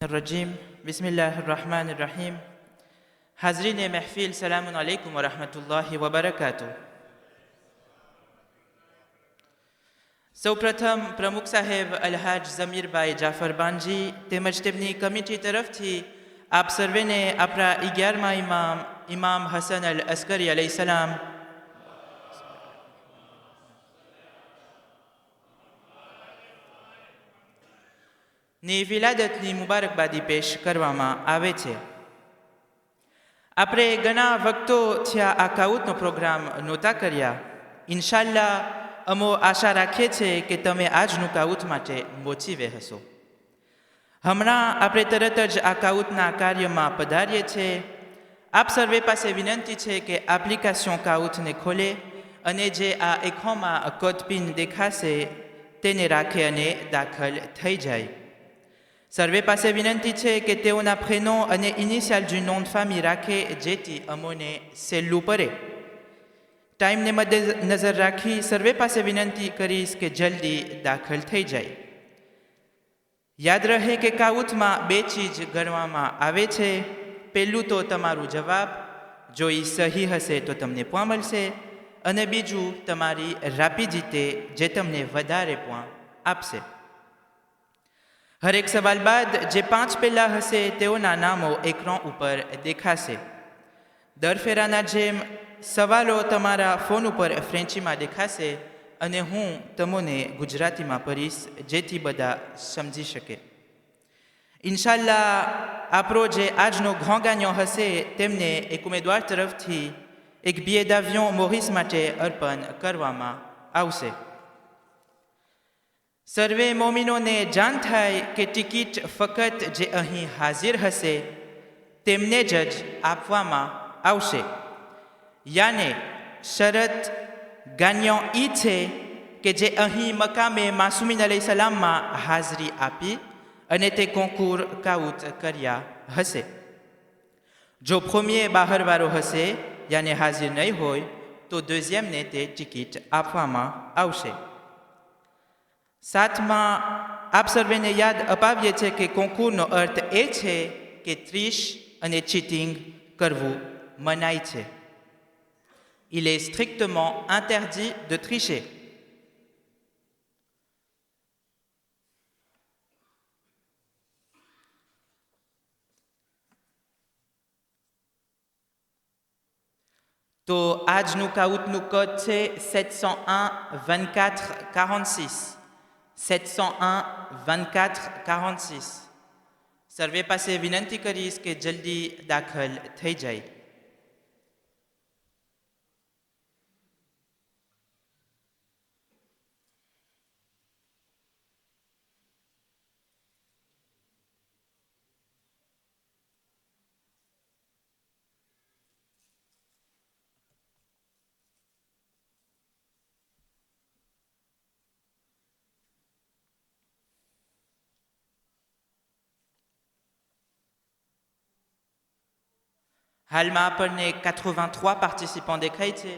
الرجيم بسم الله الرحمن الرحيم حاضرین محفل سلام علیکم و رحمت الله و બરકાતુ. સૌપ્રથમ પ્રમુખ સાહેબ અલહાજ ઝમીરભાઈ જાફરબાનજી તેમજ તેમની કમિટી તરફથી આપ સર્વેને આપણા 11મા ઇમામ હસન અલ અસ્કરી અલૈહિસ્સલામ ની વિલાદતની મુબારકબાદી પેશ કરવામાં આવે છે. આપણે ઘણા વખતો થયા આ કાઉતનો પ્રોગ્રામ નહોતા કર્યા. ઇન્શાલ્લાહ અમો આશા રાખીએ છીએ કે તમે આજનું કાઉત માટે મોચીવે હશો. હમણાં આપણે તરત જ આ કાઉતના કાર્યમાં પધારીએ છીએ. આપ સર્વે પાસે વિનંતી છે કે એપ્લિકેશન કાઉતને ખોલે અને જે આ એકોમાં કોડ પિન દેખાશે તેને રાખે અને દાખલ થઈ જાય. સર્વે પાસે વિનંતી છે કે તેઓના પ્રેનો અને initial du nom de famille રાખે જેથી અમોને સહેલું પડે. ટાઈમને મદ્દેનજર રાખી સર્વે પાસે વિનંતી કરીશ કે જલ્દી દાખલ થઈ જાય. યાદ રહે કે કાઉતમાં બે ચીજ ગણવામાં આવે છે. પહેલું તો તમારું જવાબ, જો એ સહી હશે તો તમને પોઈન્ટ મળશે, અને બીજું તમારી રેપિડિટી જે તમને વધારે પોઈન્ટ આપશે. હરેક સવાલ બાદ જે 5 પહેલા હશે તેઓના નામો એક્રાન ઉપર દેખાશે. દર ફેરાના જેમ સવાલો તમારા ફોન ઉપર ફ્રેન્ચીમાં દેખાશે અને હું તમને ગુજરાતીમાં પઢીશ જેથી બધા સમજી શકે. ઇન્શાલ્લાહ આપણો જે આજનો grand gagnant હશે તેમને એક ઉમેદવાર તરફથી એક billet d'avion મોરિસ માટે અર્પણ કરવામાં આવશે. સર્વે મોમિનોને જાણ થાય કે ટિકિટ ફક્ત જે અહીં હાજર હશે તેમને જ આપવામાં આવશે. યાને શરત ગાન્યો એ છે કે જે અહીં મકામે માસુમીન અલૈહિસ્સલામમાં હાજરી આપી અને તે કોંકુર કાઉત કર્યા હશે. જો પ્રોમિયર બહારવાળો હશે યાને હાજર નહીં હોય તો દુઝિયમને તે ટિકિટ આપવામાં આવશે. સાથમાં આપ સર્વેને યાદ અપાવીએ છીએ કે કોંકુરનો અર્થ એ છે કે ત્રીસ અને ચીટિંગ કરવું મનાય છે. Il est strictement interdit de tricher. તો આજનું કાઉતનું કોડ છે 701 24 46. 701 24 46. સર્વે પાસે વિનંતી કરીશ કે જલ્દી દાખલ થઈ જાય. હાલમાં આપણને 83 પાર્ટિસિપants દેખાય છે.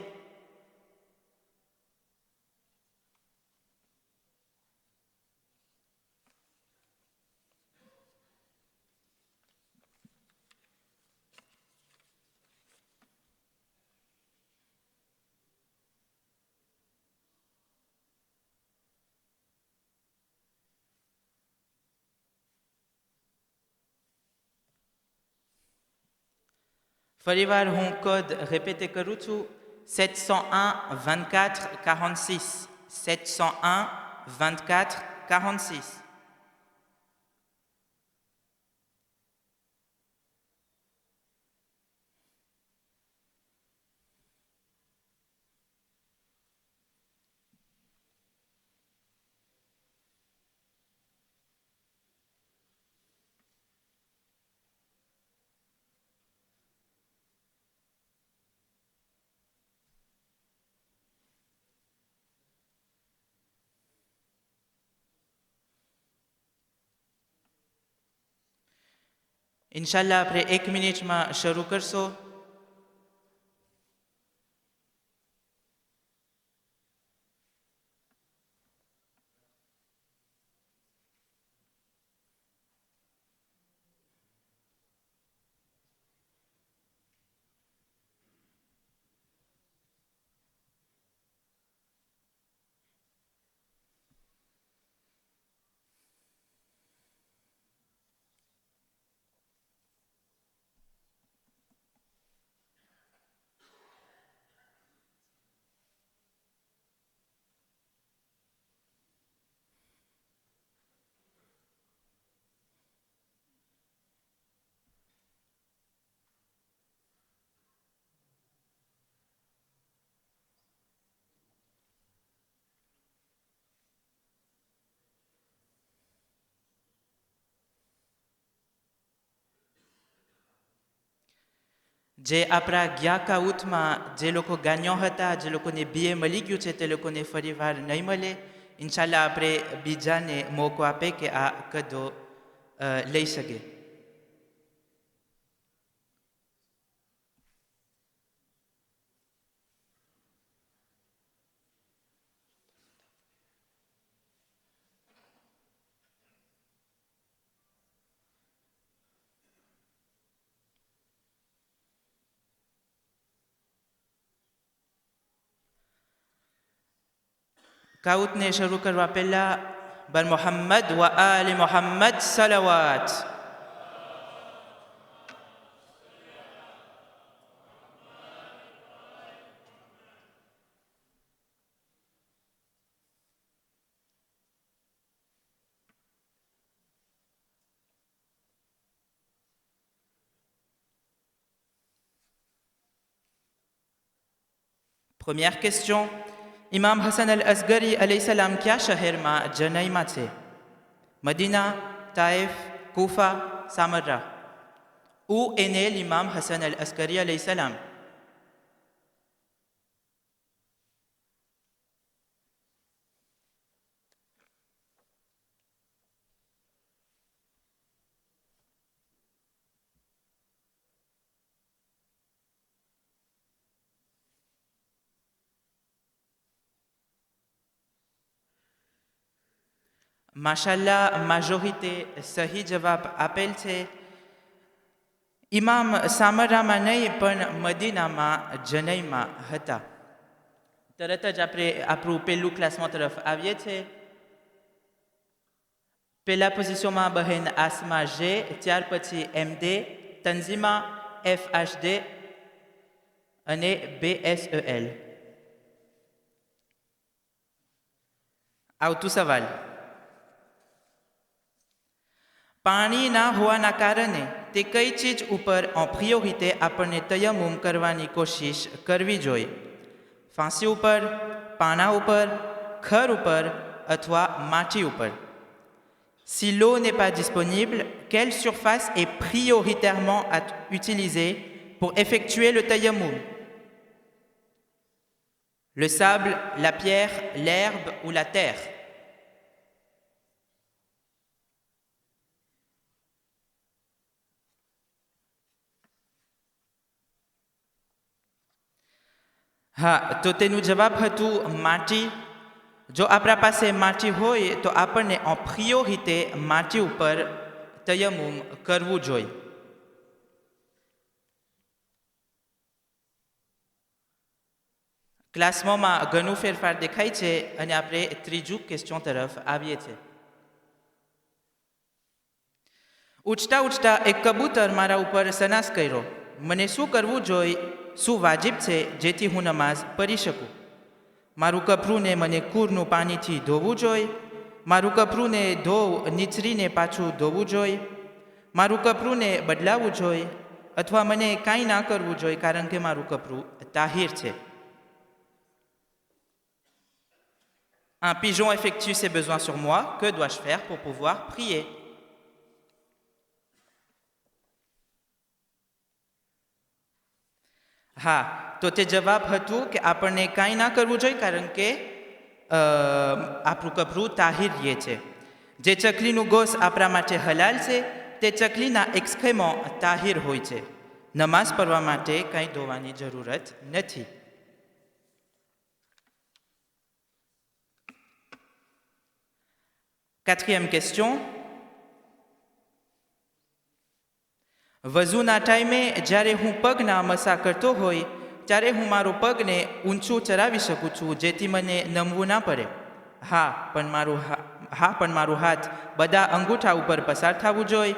ફરીવાર હું કોડ રિપીટ કરું છું. 701 24 46. 701 24 46. ઇન્શાલ્લાહ આપણે 1 મિનિટમાં શરૂ કરશો. જે આપણા ગયા કાઉથમાં જે લોકો ગાન્યો હતા, જે લોકોને બીએ મળી ગયું છે તે લોકોને ફરીવાર નહીં મળે. ઇન્શાલ્લાહ આપણે બીજાને મોકો આપે કે આ કદો લઈ શકે. કાઉથને શરૂ કરવા પહેલા બર મોહમ્મદ વ આલી Mohammad સલાવાત. Première question. Imam Hassan al-Asghari alayhi salam kya શહેરમાં જનૈમાં છે? Medina, Taif, Kufa, Samarra. Où est né l'imam Hassan al-Asghari alayhi salam? માશાલ્લાહ majorité સહી જવાબ આપેલ છે. ઇમામ સામરામાં નહીં પણ મદીનામાં જનૈમાં હતા. તરત જ આપણે આપણું પહેલું ક્લાસમાં તરફ આવીએ છીએ. પહેલા પોઝિશનમાં બહેન આસમા જે, ત્યાર પછી MD, તંઝીમા FHD અને BSEL. આવતું સવાલ. પાણી ના હોવાના કારણે તે કઈ ચીજ ઉપર en priorité આપણને તયમ્મુમ કરવાની કોશિશ કરવી જોઈએ? ફાંસી ઉપર, પાણા ઉપર, ખર ઉપર અથવા માટી ઉપર? Si l'eau n'est pas disponible, quelle surface est prioritairement utilisée pour effectuer le tayammum? Le sable, la pierre, l'herbe ou la terre? હા, તો તેનું જવાબ હતું માટી. જો આપણા પાસે માટી હોય તો આપણને en priorité માટી ઉપર તયમ્મુમ કરવું જોઈએ. ક્લાસમાં ઘણું ફેરફાર દેખાય છે અને આપણે ત્રીજું ક્વેશ્ચન તરફ આવીએ છીએ. ઉઠતા ઉઠતા એક કબૂતર મારા ઉપર સનાસ કર્યો. મને શું કરવું જોઈએ? શું વાજિબ છે જેથી હું નમાઝ પઢી શકું? મારું કપડુંને મને કૂરનું પાણીથી ધોવું જોઈએ? મારું કપડુંને નીચરીને પાછું ધોવું જોઈએ? મારું કપડુંને બદલાવવું જોઈએ? અથવા મને કાંઈ ના કરવું જોઈએ કારણ કે મારું કપડું તાહિર છે? Un pigeon effectue ses besoins sur moi. Que dois-je faire pour pouvoir prier? હા, તો તે જવાબ હતું કે આપણને કાંઈ ના કરવું જોઈએ કારણ કે આપણું કપડું તાહિર રહે છે. જે ચકલીનું ગોસ આપણા માટે હલાલ છે તે ચકલીના એક્સક્રેમન્ટ તાહિર હોય છે. નમાઝ પઢવા માટે કાંઈ ધોવાની જરૂરત નથી. Quatrième question. વઝુના ટાઈમે જ્યારે હું પગના મસા કરતો હોય ત્યારે હું મારો પગને ઊંચું ચરાવી શકું છું જેથી મને નમવું ના પડે? હા, પણ મારું હાથ બધા અંગૂઠા ઉપર પસાર થવું જોઈએ.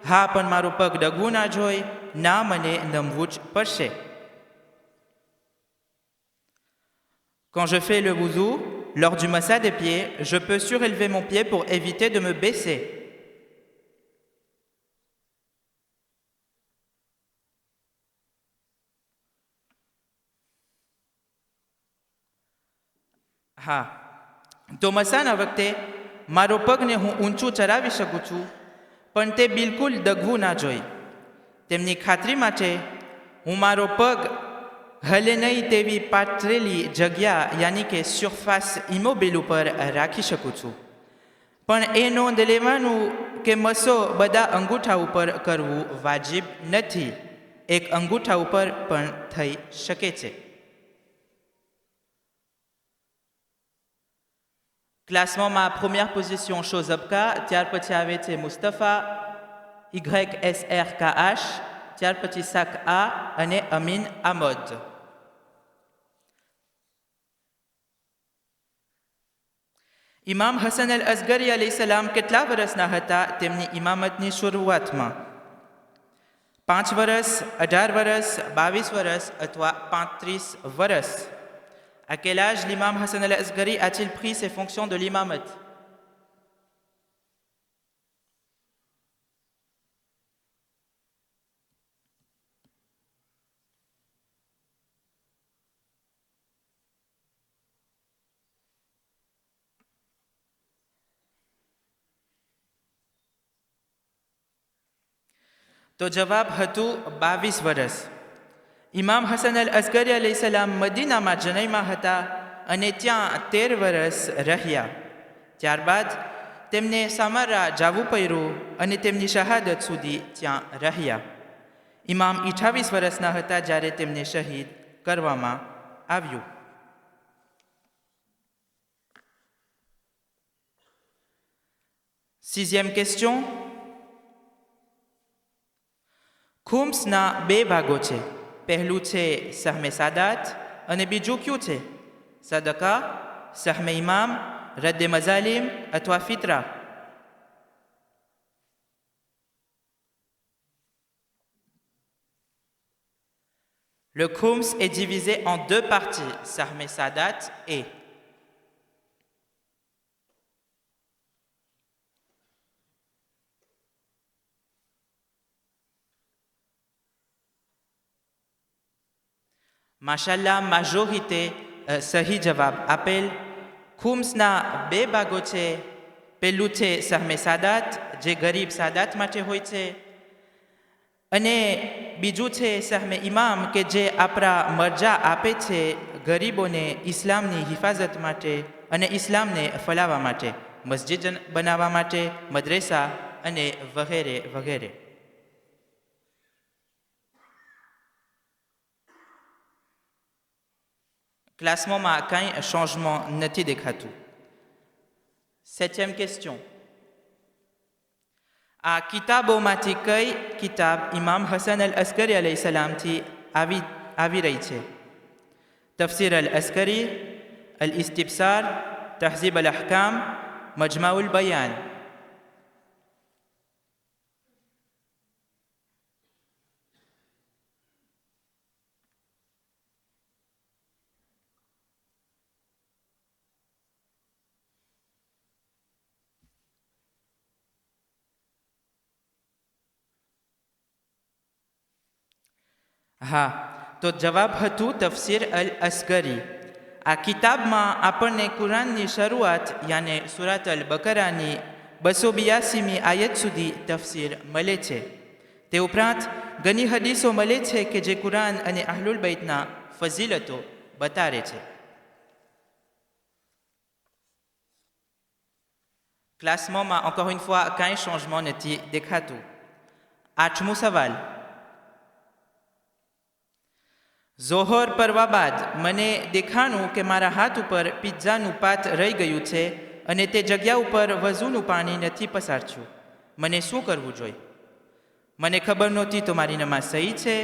હા, પણ મારું પગ ડગવું ના જોઈએ. ના, મને નમવું જ પડશે. Quand je fais le wudu, lors du massage des pieds, je peux surélever mon pied pour éviter de me baisser. હા, તો મસાના વખતે મારો પગને હું ઊંચું ચરાવી શકું છું પણ તે બિલકુલ દગવું ના જોઈએ. તેમની ખાતરી માટે હું મારો પગ હલે નહીં તેવી પાથરેલી જગ્યા યાની કે સરફેસ ઇમોબિલ ઉપર રાખી શકું છું. પણ એ નોંધ લેવાનું કે મસો બધા અંગૂઠા ઉપર કરવું વાજિબ નથી. એક અંગૂઠા ઉપર પણ થઈ શકે છે. ક્લાસમાં première position Shozabka, ત્યાર પછી આવે છે મુસ્તફા, YSRKH, ત્યાર પછી સાક આ અને અમીન આમદ. ઇમામ હસન અલ અસગરી અલૈહિ સલામ કેટલા વર્ષના હતા તેમની ઇમામતની શરૂઆતમાં? 5 વર્ષ, 18 વર્ષ, 22 વર્ષ અથવા 35 વર્ષ? À quel âge l'imam Hassan al-Asghari a-t-il pris ses fonctions de l'imamat? તો જવાબ હતું 22 વર્ષ. ઇમામ હસન અલ અસગરી અલૈહિ સલામ મદીનામાં જનૈમાં હતા અને ત્યાં 13 વર્ષ રહ્યા. ત્યારબાદ તેમને સામારા જવું પડ્યું અને તેમની શહાદત સુધી ત્યાં રહ્યા. ઇમામ 28 વર્ષના હતા જ્યારે તેમને શહીદ કરવામાં આવ્યું. Sixième question. ખુમ્સના 2 ભાગો છે. પહેલું છે સહમે સાદાત અને બીજું કયું છે? સદકા, સહમે ઇમામ, રદ્દે મઝાલિમ અથવા ફિતરા? Le khums est divisé en 2 parties, sahme sadat et માશાલ્લાહ, majorité સહી જવાબ આપેલ. ખુમ્સના 2 ભાગો છે. પહેલું છે સહમે સાદાત, જે ગરીબ સાદાત માટે હોય છે, અને બીજું છે સહમે ઇમામ, કે જે આપણા મરજા આપે છે ગરીબોને ઇસ્લામની હિફાજત માટે અને ઇસ્લામને ફેલાવવા માટે, મસ્જિદ બનાવવા માટે, મદ્રેસા અને વગેરે વગેરે. ક્લાસમાં કંઈ changement નથી દેખાતું. 7ème question. આ કિતાબોમાંથી કઈ કિતાબ ઇમામ હસન અલ અસગરી અલૈહિ સલામથી આવી રહી છે? તફસીર અલ અસગરી, અલ ઇસ્તિબસાર, તહઝીબ અલ અહકામ, મજમાઉલ બયાન? હા, તો જવાબ હતું તફસીર અલ અસગરી. આ કિતાબમાં આપણને કુરાનની શરૂઆત યાને સુરાત અલ બકરાની 282મી આયત સુધી તફસીર મળે છે. તે ઉપરાંત ઘણી હદીસો મળે છે કે જે કુરાન અને અહલુલ બૈતના ફઝીલતો બતાવે છે. ક્લાસમાં encore une fois કંઈ changement નથી દેખાતું. 8મો સવાલ. ઝોહર પરવા બાદ મને દેખાણું કે મારા હાથ ઉપર પિઝાનું પાત રહી ગયું છે અને તે જગ્યા ઉપર વઝૂનું પાણી નથી પસાર થયું. મને શું કરવું જોઈએ? મને ખબર નહોતી તો મારી નમાઝ સહી છે?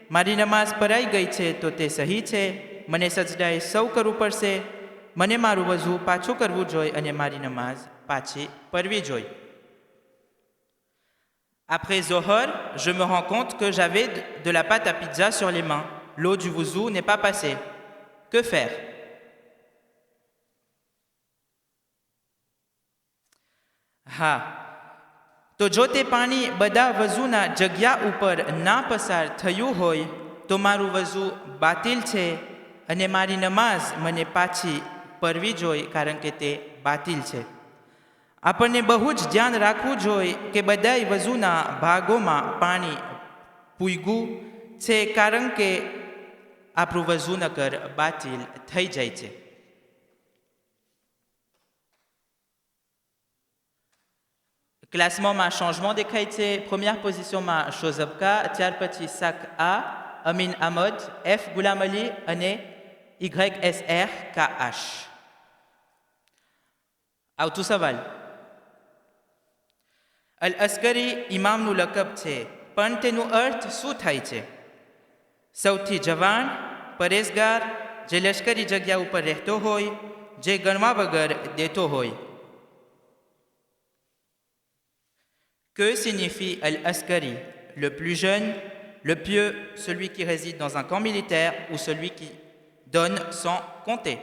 મારી નમાઝ પરાઈ ગઈ છે તો તે સહી છે? મને સજદાએ સૌ કરવું પડશે? મને મારું વઝૂ પાછું કરવું જોઈએ અને મારી નમાઝ પાછી પડવી જોઈએ. Après Zohar, je me rends compte que j'avais de la pâte à pizza sur les mains. L'eau du wuzu n'est pas passée. Que faire? હા, તો જો તે પાણી બધા વઝૂના જગ્યા ઉપર ના પસાર થયું હોય તો મારું વઝૂ બાતિલ છે અને મારી નમાઝ મને પાછી પડવી જોઈએ કારણ કે તે બાતિલ છે. આપણને બહુ જ ધ્યાન રાખવું જોઈએ કે બધાય વઝૂના ભાગોમાં પાણી પૂગ્યું છે કારણ કે આપણું વઝુ નકર બાતિલ થઈ જાય છે. ક્લાસમેન્ટમાં changement દેખાય છે. Première positionમાં શોઝબકા, ત્યાર પછી સાક આ, અમીન અહમદ, એફ ગુલામ અલી અને YSR KH. આવતું સવાલ. અલ અસ્કરી ઇમામનું લકબ છે, પણ તેનું અર્થ શું થાય છે? સૌથી જવાન, પરેશગાર, જે લશ્કરી જગ્યા ઉપર રહેતો હોય, જે ગણવા વગર દેતો હોય. Que signifie Al-Askari? Le plus jeune, le pieux, celui qui réside dans un camp militaire ou celui qui donne sans compter?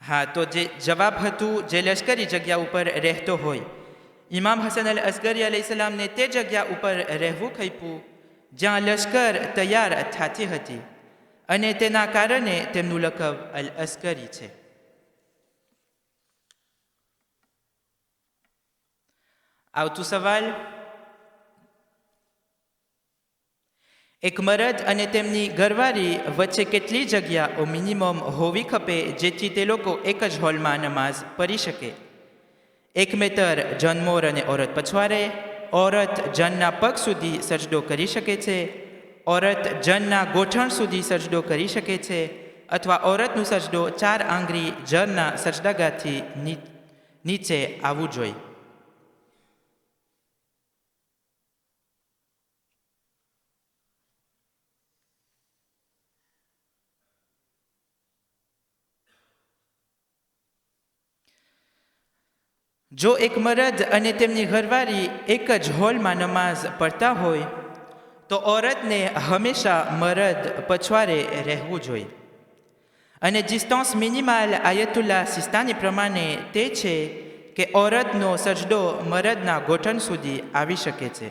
હા, તો જે જવાબ હતું જે લશ્કરી જગ્યા ઉપર રહેતો હોય. ઇમામ હસન અલ અસ્કરી અલૈહિસ્સલામને તે જગ્યા ઉપર રહેવું ખપ્યું જ્યાં લશ્કર તૈયાર થતી હતી અને તેના કારણે તેમનું લકબ અલ અસ્કરી છે. આવતું સવાલ. એક મરદ અને તેમની ઘરવાળી વચ્ચે કેટલી જગ્યાઓ મિનિમમ હોવી ખપે જેથી તે લોકો એક જ હોલમાં નમાઝ પઢી શકે? 1 મીટર જન મોર અને ઓરત પછવાડે, ઓરત જનના પગ સુધી સજદો કરી શકે છે, ઓરત જનના ગોઠણ સુધી સજદો કરી શકે છે, અથવા ઓરતનું સજદો 4 આંગળી જનના સજદાગાથી નીચે આવવું જોઈએ. જો એક મરદ અને તેમની ઘરવાળી એક જ હોલમાં નમાઝ પઢતા હોય તો ઓરતને હંમેશા મરદ પછવાડે રહેવું જોઈએ. અને ડિસ્ટન્સ મિનિમલ આયતુલ્લા સિસ્તાની પ્રમાણે તે છે કે ઓરતનો સજદો મરદના ગોઠણ સુધી આવી શકે છે.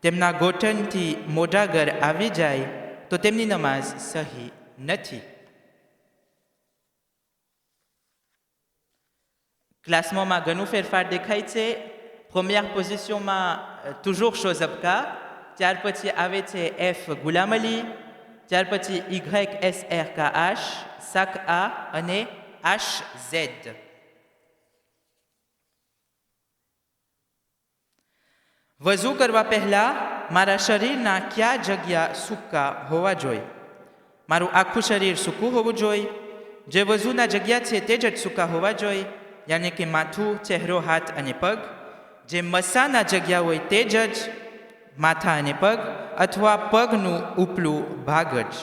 તેમના ગોઠણથી મોઢાગર આવી જાય તો તેમની નમાઝ સહી નથી. ક્લાસમેન્ટમાં ઘણું ફેરફાર દેખાય છે. પ્રીમિયર પોઝિશનમાં toujours શોઝબકા, ત્યાર પછી આવે છે એફ ગુલામ અલી, ત્યાર પછી YSR KH, સાક આ અને HZ. વઝુ કરવા પહેલા મારા શરીરના કયા જગ્યા સૂકા હોવા જોઈએ? મારું આખું શરીર સૂકું હોવું જોઈએ. જે વઝુના જગ્યા છે તે જ સૂકા હોવા જોઈએ, યાની કે માથું, ચહેરો, હાથ અને પગ. જે મસાના જગ્યા હોય તે જ માથા અને પગ, અથવા પગનું ઉપલું ભાગ જ.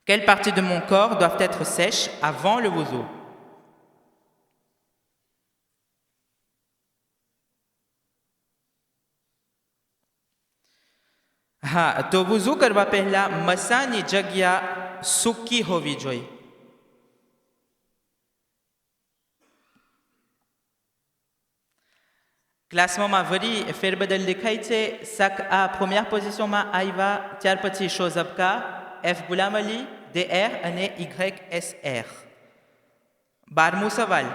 Quelles parties de mon corps doivent être sèches avant le wudu? હા, તો wudu કરવા પહેલા મસાની જગ્યા સૂકી હોવી જોઈએ. ક્લાસમેન્ટમાં વળી ફેરબદલ દેખાય છે. સાક આ પ્રીમિયર પોઝિશનમાં આવ્યા, ત્યાર પછી શોઝબકા, એફ ગુલામ અલી, DR અને YSR. 12મો સવાલ.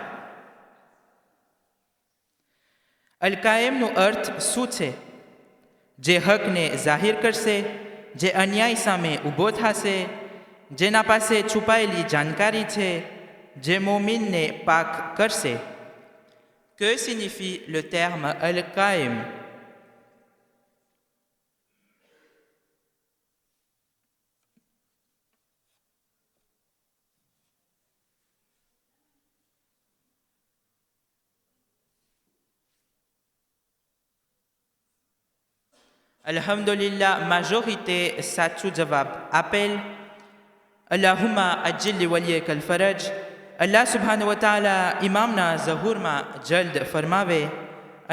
અલ કાયમનો અર્થ શું છે? જે હકને જાહેર કરશે, જે અન્યાય સામે ઊભો થશે, જેના પાસે છુપાયેલી જાણકારી છે, જે મોમિનને પાક કરશે. Que signifie le terme al-Qaim? Alhamdulillah, majorité સાચું જવાબ આપેલ. Allahumma ajil li waliyaka al-faraj. અલ્લાહ સુબ્હાનહુ વ તઆલા ઇમામના ઝહૂરમાં જલ્દ ફરમાવે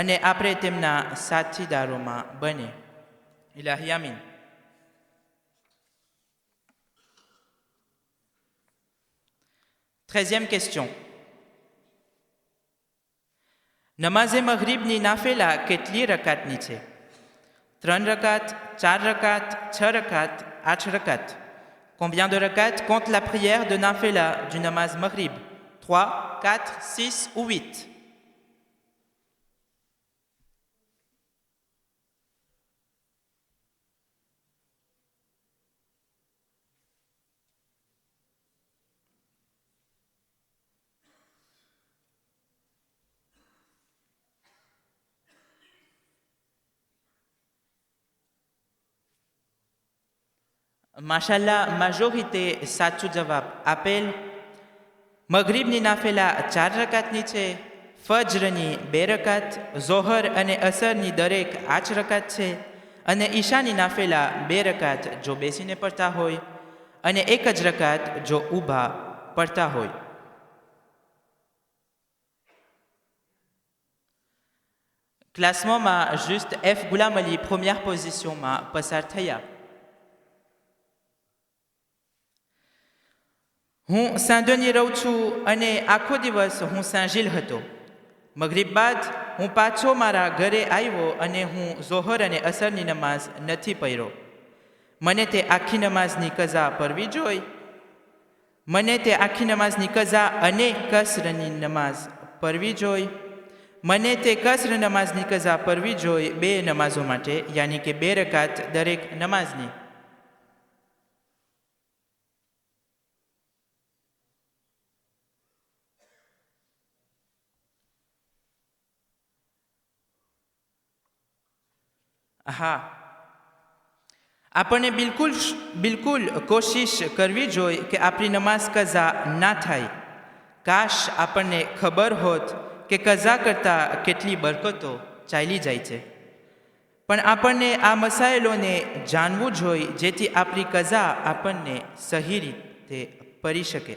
અને આપણે તેમના સાથીદારોમાં બને. ઇલાહી આમીન. Treizième question. નમાઝે મગરીબની નાફેલા કેટલી રકાતની છે? 3 રકાત, 4 રકાત, 6 રકાત, 8 રકાત? Combien de rakats compte la prière de Nafila du namaz Maghrib? 3, 4, 6 ou 8? Mashallah, majorité સાચું જવાબ આપેલ. મગરીબની નાફેલા 4 રકાતની છે, ફજરની 2 રકાત, ઝોહર અને અસરની દરેક 8 રકાત છે અને ઈશાની નાફેલા 2 રકાત જો બેસીને પડતા હોય અને 1 જ રકાત જો ઊભા પડતા હોય. ક્લાસમાં juste F ગુલામ અલી première positionમાં પસાર થયા. હું સાંજોની રહું છું અને આખો દિવસ હું સાંજિલ હતો. મગરીબ બાદ હું પાછો મારા ઘરે આવ્યો અને હું ઝોહર અને અસરની નમાઝ નથી પઢ્યો. મને તે આખી નમાઝની કઝા પડવી જોઈએ. મને તે આખી નમાઝની કઝા અને કસરની નમાઝ પડવી જોઈએ. મને તે કસર નમાઝની કઝા પડવી જોઈએ 2 નમાઝો માટે, યાની કે 2 રકાત દરેક નમાઝની. હા, આપણને બિલકુલ કોશિશ કરવી જોઈએ કે આપણી નમાઝ કઝા ના થાય. કાશ આપણને ખબર હોત કે કઝા કરતાં કેટલી બરકતો ચાલી જાય છે. પણ આપણને આ મસાયલોને જાણવું જોઈએ જેથી આપણી કઝા આપણને સહી રીતે પડી શકે.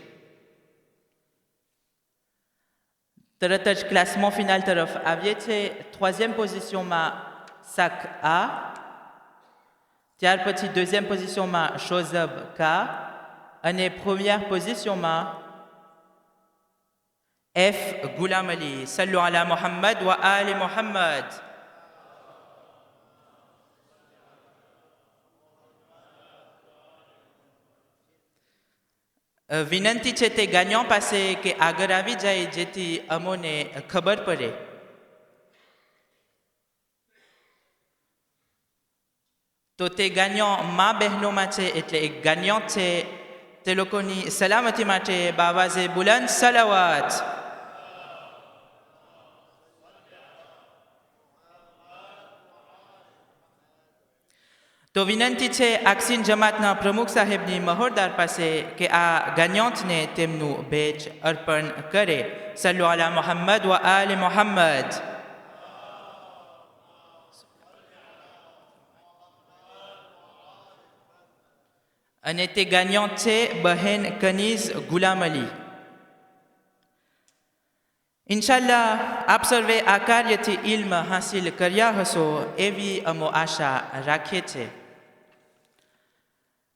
તરત જ ક્લાસમાં ફિનાલ તરફ આવીએ છીએ. 3e પોઝિશનમાં સાક આ, ત્યાર પછી 2e પોઝિશનમાં શોઝબ કા અને 1ère પોઝિશનમાં F ગુલામ અલી. સલ્લુ અલા મુહમ્મદ વ આલ મુહમ્મદ. વિનંતી છે તે ગાgnant પાસે કે આગળ આવી જાય જેથી અમોને ખબર પડે. તો તે ગાgnant મા બહેનોમાં છે, એટલે એક ગાgnant છે. તે લોકોની સલામતી માટે બાવાઝે બુલંદ સલાવત. તો વિનંતી છે આક્સિન જમાતના પ્રમુખ સાહેબની મહોરદાર પાસે કે આ ગાgnantને તેમનું ભેટ અર્પણ કરે. સલ્લુ અલા મુહમ્મદ વ આલ મુહમ્મદ. અને તે ગાgnant છે બહેન કનીઝ ગુલામ અલી. ઇન્શાલ્લાહ આપ સર્વે આ કાર્યથી ઇલ્મ હાસિલ કર્યા હશો એવી અમો આશા રાખીએ છીએ.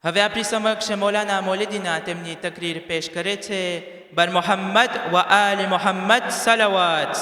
હવે આપણી સમક્ષ મૌલાના મૌલિદીના તેમની તકરીર પેશ કરે છે. બર મોહમ્મદ વ આલ મોહમ્મદ સલાવત.